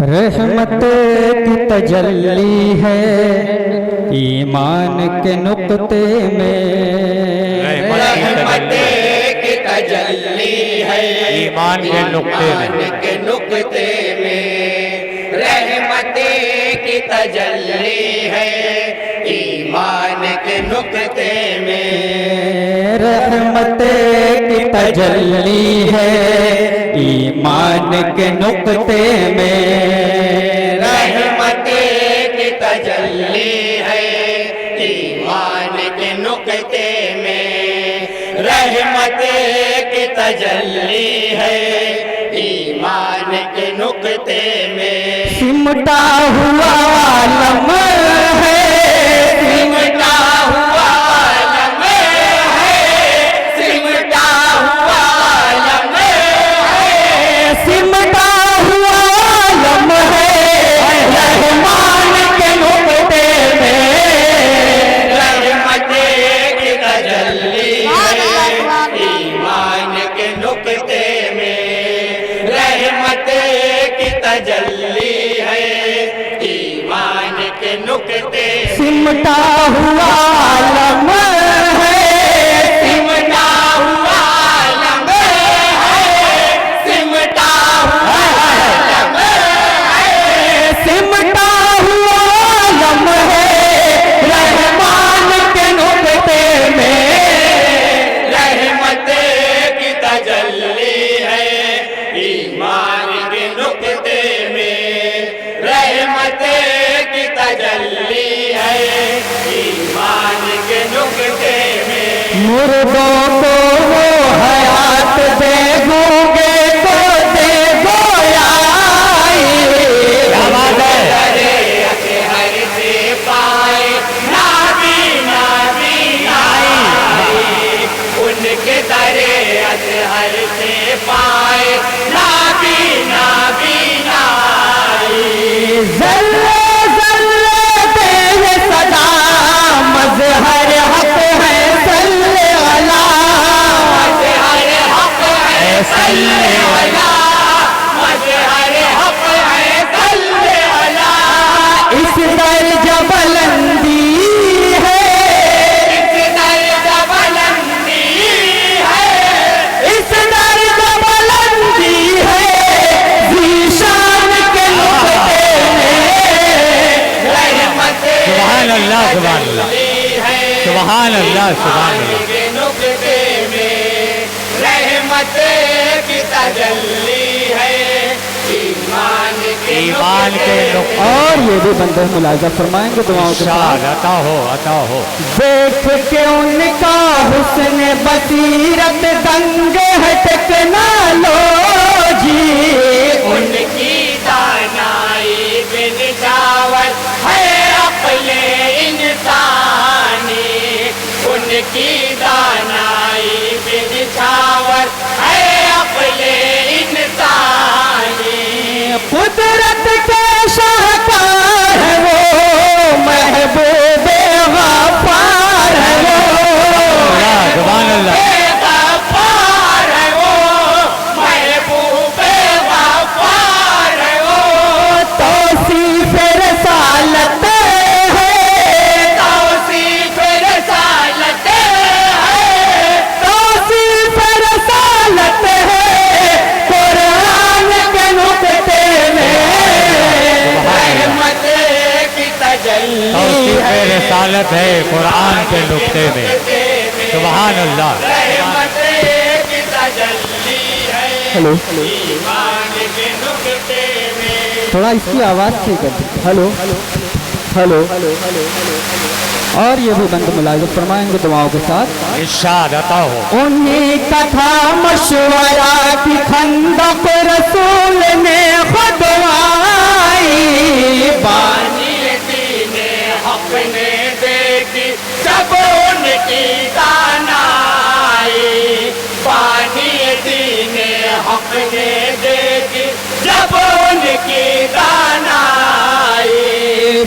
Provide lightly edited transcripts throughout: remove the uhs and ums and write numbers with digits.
رحمت کی تجلی ہے ایمان کے نقطے میں، رحمت کی تجلی ہے ایمان کے نقطے میں، رحمت کی تجلی ہے ایمان کے نقطے میں، رحمت کی تجلی ہے ایمان کے نقطے میں، رحمت کی تجلی ہے ایمان کے نقطے میں، رحمت کی تجلی ہے ایمان کے نقطے میں، سمٹا ہوا عالم ہے، سمٹا ہوا عالم ہے، سمٹا ہوا عالم ہے، سمٹا ہوا عالم ہے رحمان کے نقطے میں، رحمت کی تجلی ہے ایمان کے نقطے میں، رحمت کی تجلی ہے ایمان کے نقطے میں، سمٹا ہوا عالم ہے، سمٹا ہوا عالم ہے، سمٹا ہوا عالم ہے، سمٹا ہوا عالم ہے رحمان کے نقطے میں، رحمت کی تجلی ہے ایمان کے نقطے میں، رحمت کی تجلی ہے ایمان کے نقطے میں، مردوں کو وہ حیات دے، گونگے کو دے گویائی، درے اطہر سے پائے نابینا بینائی، ان کے درے اطہر سے پائے نابینا بینائی، ذرے ذرے پہ یہ صدا مظہر حق ہے، صلی اللہ مظہر حق ہے صلی اللہ، مظہر حق ہے صلی اللہ، اس درجہ بلندی ہے، اس درجہ بلندی ہے، اس درجہ بلندی ہے ذیشان کے نقطے میں، رحمت سبحان اللہ سبحان اللہ سبحان اللہ سبحان اللہ، کے نقطے میں، رحمت کی تجلی ہے ایمان کے نقطے، اور یہ بھی بندے ملاحظہ فرمائیں گے دعاؤں کے ساتھ، عطا ہو عطا ہو، دیکھ کے ان کا حسن بصیرت دنگ ہے ٹیکنالوجی، ان کی دانائی بن جاوت ہے عقل انسانی، ان کی دانائی بن جاوت ہے عقل انسانی، قدرت کے شاہکار ہے وہ، محبوب غفار ہے وہ، سبحان اللہ، غفار ہے وہ، محبوب غفار ہے وہ، توصیف رسالت ہے، توصیف رسالت ہے، توصیف رسالت ہے قرآن کے نقطے میں، رحمت کی تجلی توصیف رسالت ہے قرآن کے نقطے میں، سبحان اللہ، رحمت کی تجلی ہے ہلو ایمان کے نقطے میں، تھوڑا اس کی آواز ٹھیک ہے، ہلو ہلو، اور یہ بھی بند ملاحظہ فرمائیں گے دعاؤں کے ساتھ، ارشاد عطا ہو، انہیں کا تھا مشورہ کی خندق رسول نے خودوائی، بانی دین حق نے دیکھی جب ان کی دانائی، بانی دین حق نے دیکھی جب ان کی دانائی،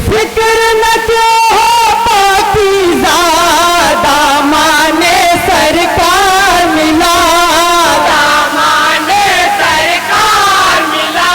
فکر نہ کیوں ہو پاکیزہ دامان سرکار ملا، دامان سرکار ملا،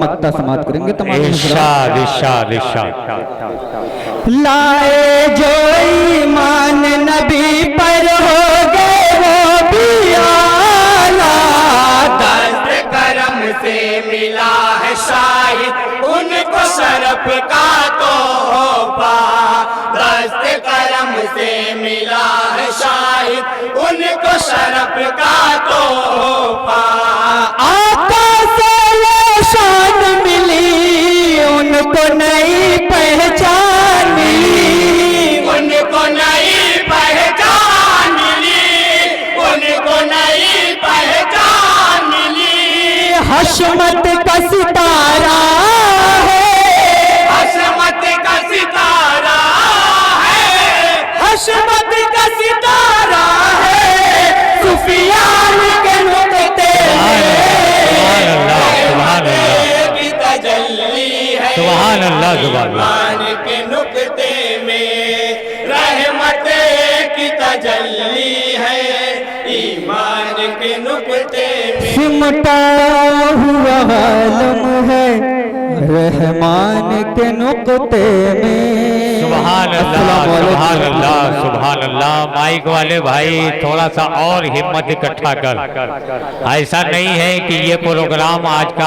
مکتا سماعت کریں گے تمام ارشاد ارشاد ارشاد۔ لائے جو ایمان نبی پر ہو گئے وہ بھی آلہ، دست کرم سے ملا ہے شاہد ان کو شرف کا تحفہ، دست کرم سے ملا ہے شاہد ان کو شرف کا تحفہ، آقا سے یہ شان ملی ان کو نئی پہچان ملی، ان کو نئی پہچان ملی، ان کو نئی پہچان ملی، حشمت کا ستارہ ہے، عظمت کا ستارہ ہے، حشمت کا ستارہ ہے، سفیان کے نقطے سبحان اللہ سبحان اللہ کی تجلی ہے، سبحان اللہ سبحان اللہ۔ ایمان کے نقطے میں رحمت کی تجلی ہے، ایمان کے نقطے میں سمٹا ہوا عالم ہے رحمان کے نقطے میں۔ سبحان اللہ السلام علیکم سبحان اللہ سبحان اللہ۔ مائک والے بھائی تھوڑا سا اور ہمت اکٹھا کر، ایسا نہیں ہے کہ یہ پروگرام آج کا